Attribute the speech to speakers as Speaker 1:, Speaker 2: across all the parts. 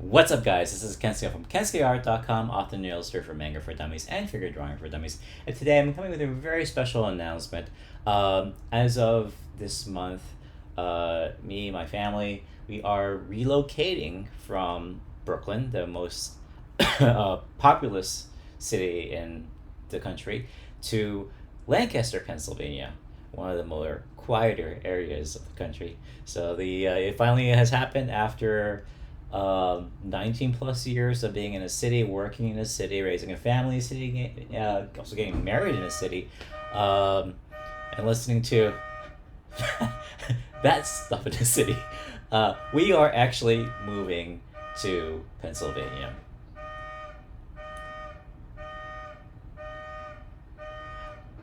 Speaker 1: What's up, guys? This is Kensuke from KensukeArt.com, author and illustrator for Manga for Dummies and figure drawing for Dummies. And today I'm coming with a very special announcement. As of this month, me and my family, we are relocating from Brooklyn, the most populous city in the country, to Lancaster, Pennsylvania, one of the more quieter areas of the country. So it finally has happened after 19 plus years of being in a city, working in a city, raising a family in a city, also getting married in a city, and listening to that stuff in the city. We are actually moving to Pennsylvania.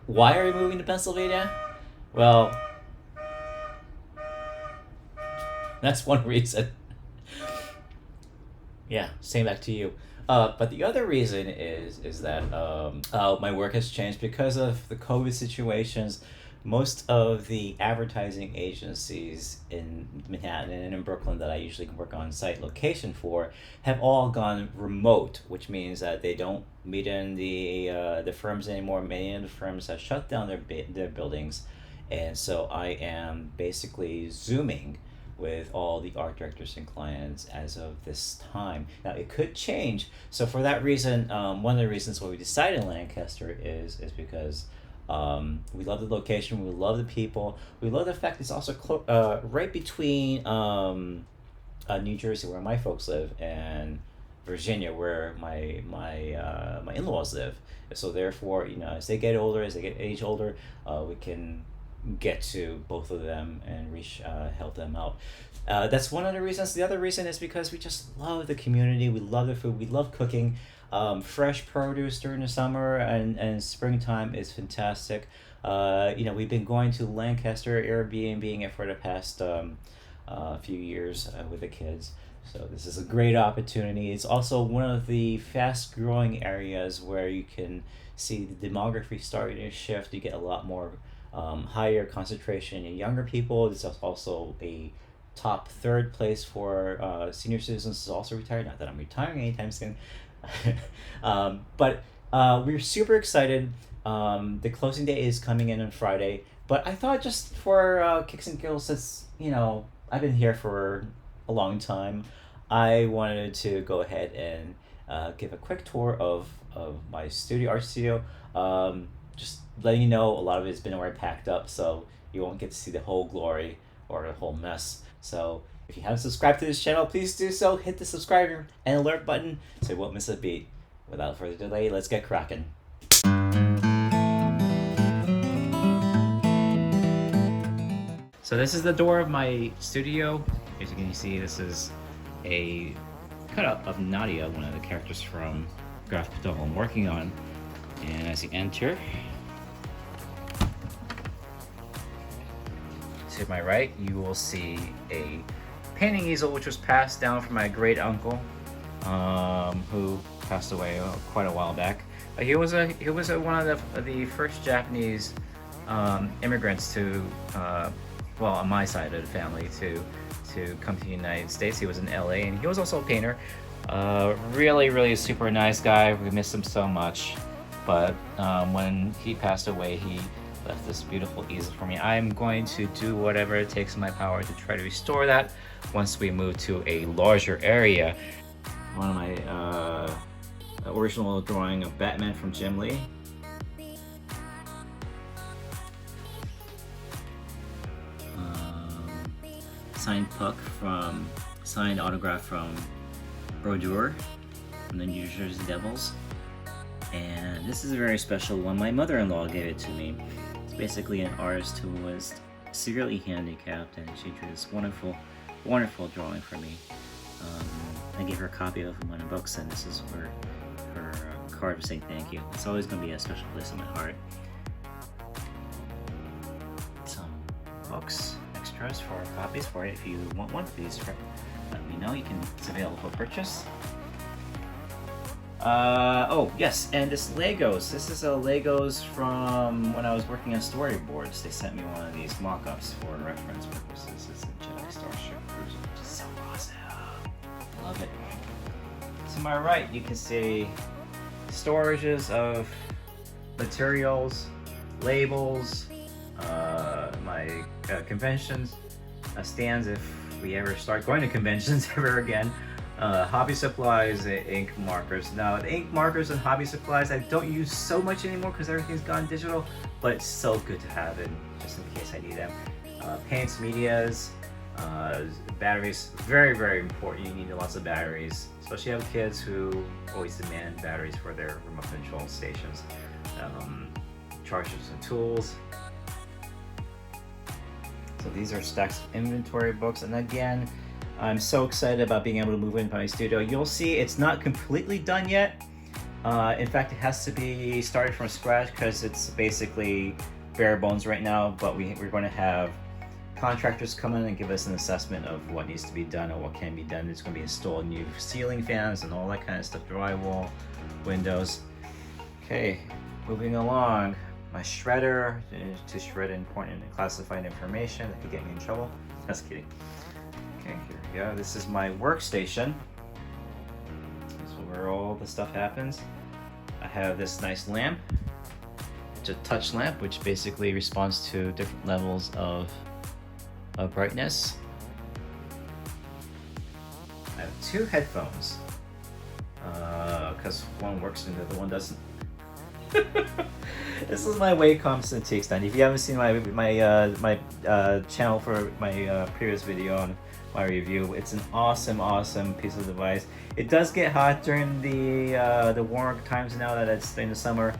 Speaker 1: Why are we moving to Pennsylvania? Well, that's one reason. Yeah, same back to you. But the other reason is that my work has changed because of the COVID situations. Most of the advertising agencies in Manhattan and in Brooklyn that I usually work on site location for have all gone remote, which means that they don't meet in the firms anymore. Many of the firms have shut down their buildings, and so I am basically Zooming with all the art directors and clients as of this time. Now it could change. So for that reason, one of the reasons why we decided Lancaster is because we love the location, we love the people, we love the fact it's also right between New Jersey, where my folks live, and Virginia, where my in-laws live. So therefore, as they get older, as they get age older, we can get to both of them and help them out. That's one of the reasons. The other reason is because we just love the community, we love the food, we love cooking. Fresh produce during the summer and springtime is fantastic. We've been going to Lancaster, Airbnb it for the past few years with the kids. So this is a great opportunity. It's also one of the fast growing areas where you can see the demography starting to shift. You get a lot more higher concentration in younger people. It's also a top third place for senior citizens is also retired. Not that I'm retiring anytime soon. But we're super excited. The closing day is coming in on Friday. But I thought just for kicks and giggles, since I've been here for a long time, I wanted to go ahead and give a quick tour of my art studio. Just letting you know, a lot of it's been already packed up, so you won't get to see the whole glory or the whole mess. So if you haven't subscribed to this channel, please do so. Hit the subscribe and alert button so you won't miss a beat. Without further delay, let's get cracking. So this is the door of my studio. As you can see, this is a cutout of Nadia, one of the characters from graphic novel I'm working on. And as you enter, to my right, you will see a painting easel which was passed down from my great uncle, who passed away quite a while back. He was one of the first Japanese immigrants to, on my side of the family, to come to the United States. He was in LA, and he was also a painter. Really super nice guy. We miss him so much. But when he passed away, he left this beautiful easel for me. I'm going to do whatever it takes in my power to try to restore that once we move to a larger area. One of my original drawing of Batman from Jim Lee. Signed autograph from Brodeur from the New Jersey Devils. And this is a very special one. My mother-in-law gave it to me. It's basically an artist who was severely handicapped, and she drew this wonderful drawing for me. I gave her a copy of one of the books, and this is her card saying thank you. It's always going to be a special place in my heart. Some books, extras for copies for it. If you want one, please let me know. It's available for purchase. Oh yes, and this Legos. This is a Legos from when I was working on storyboards. They sent me one of these mock-ups for reference purposes. It's a Jedi Starship Cruiser, which is so awesome. Love it. to my right, you can see storages of materials, labels, my conventions, stands if we ever start going to conventions ever again, hobby supplies, ink markers. Now the ink markers and hobby supplies I don't use so much anymore because everything's gone digital, but it's so good to have it just in case I need them. Paints, medias, batteries, very, very important. You need lots of batteries, especially have kids who always demand batteries for their remote control stations. Chargers and tools. So these are stacks of inventory books, and again, I'm so excited about being able to move into my studio. You'll see it's not completely done yet. In fact, it has to be started from scratch because it's basically bare bones right now, but we're going to have contractors come in and give us an assessment of what needs to be done or what can be done. There's going to be installed new ceiling fans and all that kind of stuff, drywall, windows. Okay, moving along. My shredder to shred important and classified information that could get me in trouble. Just kidding. Okay, here we go. This is my workstation. This is where all the stuff happens. I have this nice lamp. It's a touch lamp, which basically responds to different levels of brightness. I have two headphones, because one works and the other one doesn't. This is my Wacom Cintiq stand. If you haven't seen my channel for my previous video on my review, it's an awesome piece of device. It does get hot during the warm times now that it's in the summer,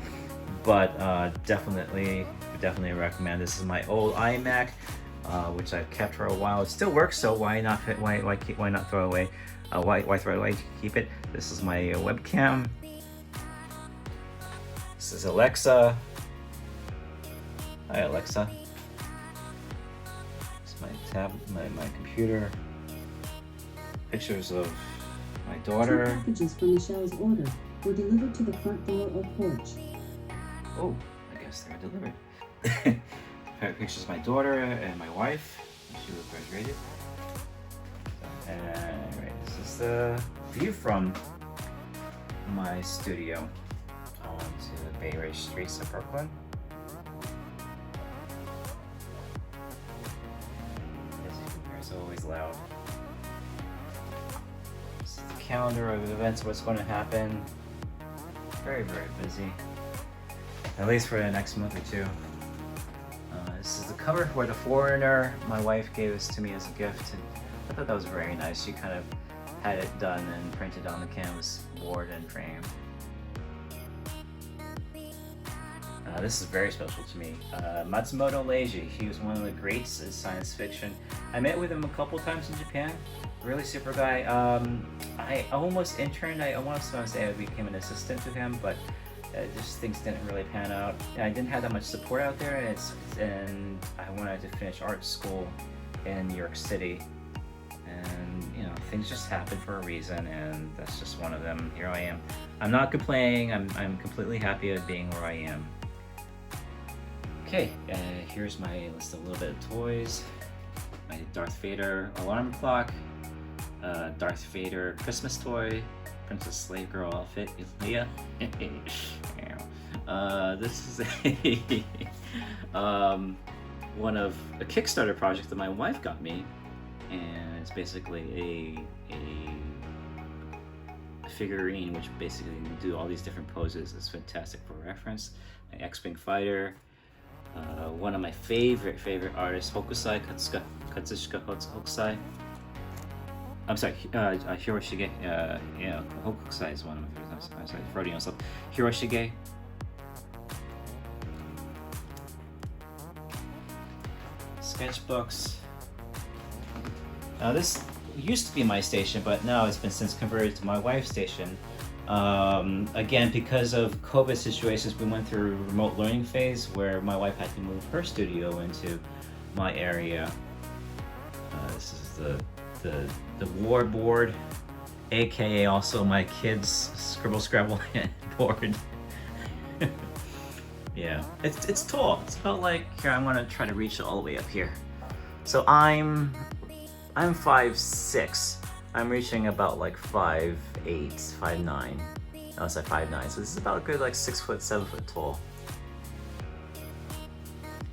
Speaker 1: but definitely recommend. This is my old iMac, which I've kept for a while. It still works, so why not throw it away? Why throw it away? Keep it. This is my webcam. This is Alexa. Hi Alexa. It's my my computer. Pictures of my daughter.
Speaker 2: 2 packages from Michelle's order were delivered to the front door or porch.
Speaker 1: Oh, I guess they were delivered. Pictures of my daughter and my wife. She was graduated. And right, this is the view from my studio onto the Bay Area streets of Brooklyn. It's always loud. This is the calendar of events, what's going to happen. Very busy. At least for the next month or two. This is the cover for The Foreigner. My wife gave this to me as a gift, and I thought that was very nice. She kind of had it done and printed on the canvas board and frame. This is very special to me. Matsumoto Leiji, he was one of the greats in science fiction. I met with him a couple times in Japan. Really super guy. I almost interned. I want to say I became an assistant to him, but just things didn't really pan out. I didn't have that much support out there, and I wanted to finish art school in New York City. And things just happen for a reason, and that's just one of them. Here I am. I'm not complaining. I'm completely happy at being where I am. Okay, here's my list of a little bit of toys. My Darth Vader alarm clock, Darth Vader Christmas toy, Princess Slave Girl outfit, Leia. This is one of a Kickstarter project that my wife got me, and it's basically a figurine which basically can do all these different poses. It's fantastic for reference. An X-Wing fighter. One of my favorite artists, Hokusai Katsushika Hokusai. I'm sorry, Hiroshige. Hokusai is one of my favorites. I'm sorry, forgetting myself. Hiroshige. Sketchbooks. Now this used to be my station, but now it's been since converted to my wife's station. Again, because of COVID situations, we went through a remote learning phase where my wife had to move her studio into my area. This is the war board, aka also my kids' Scribble Scrabble board. Yeah, it's tall. It's about like, here, I'm gonna try to reach it all the way up here. So I'm 5'6", I'm reaching about like 5'8", 5'9". I was like 5'9", so this is about a good like 6 foot, 7 foot tall.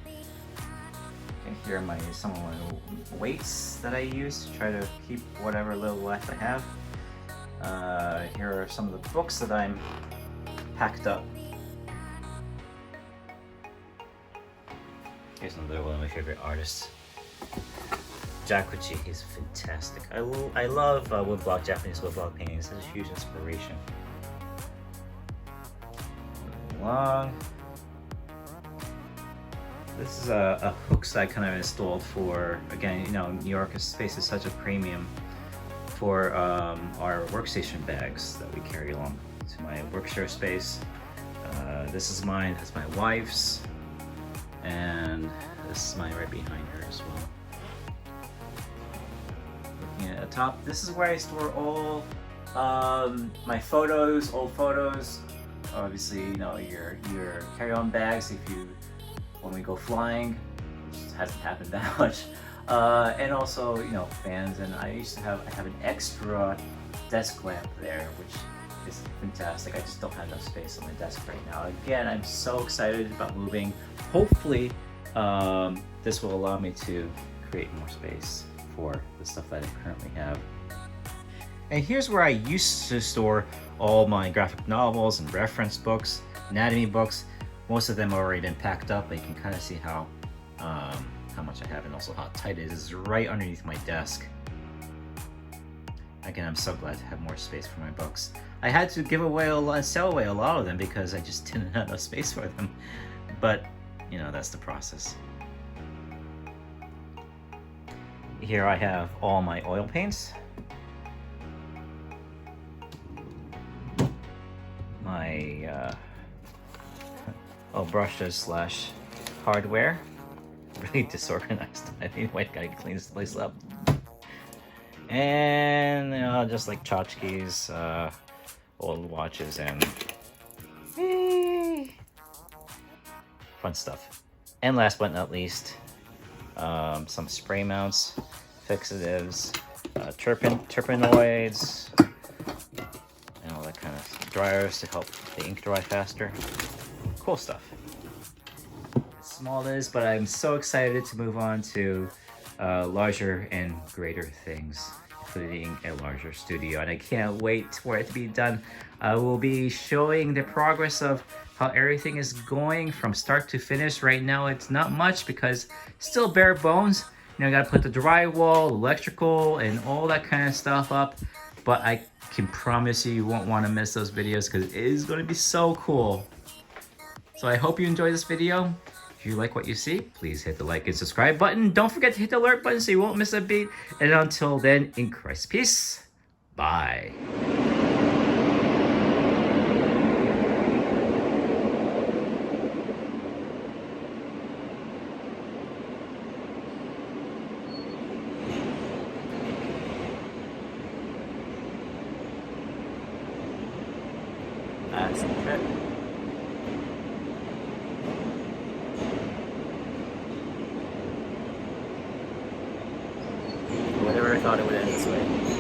Speaker 1: Okay, here are some of my weights that I use to try to keep whatever little life I have. Here are some of the books that I'm packed up. Here's another one of my favorite artists, Jakuchi. He's fantastic. I love woodblock, Japanese woodblock painting. It's such a huge inspiration. Moving along. This is a hooks that I kind of installed for, again, you know, New York space is such a premium for our workstation bags that we carry along to my workshare space. This is mine, that's my wife's, and this is mine right behind her as well. Looking at the top, this is where I store all my photos, old photos. Obviously, you know, your carry-on bags when we go flying, which hasn't happened that much. And also, you know, fans. And I have an extra desk lamp there, which is fantastic. I just don't have enough space on my desk right now. Again, I'm so excited about moving. Hopefully, this will allow me to create more space for the stuff that I currently have. And here's where I used to store all my graphic novels and reference books, anatomy books. Most of them have already been packed up, but you can kind of see how much I have and also how tight it is. It's right underneath my desk. Again, I'm so glad to have more space for my books. I had to sell away a lot of them because I just didn't have enough space for them. But, you know, that's the process. Here I have all my oil paints. My brushes / hardware. Really disorganized. Anyway, gotta clean this place up. And just like tchotchkes, old watches, and fun stuff. And last but not least, some spray mounts, fixatives, terpenoids, and all that kind of dryers to help the ink dry faster. Cool stuff. Small it is, but I'm so excited to move on to larger and greater things, including a larger studio, and I can't wait for it to be done. I will be showing the progress of how everything is going from start to finish. Right now it's not much because still bare bones. You know, I gotta put the drywall, electrical, and all that kind of stuff up, but I can promise you won't want to miss those videos because it is going to be so cool. So I hope you enjoy this video. If you like what you see, please hit the like and subscribe button. Don't forget to hit the alert button so you won't miss a beat. And until then, in Christ's peace, bye. That's it. Whatever I thought it would end this way.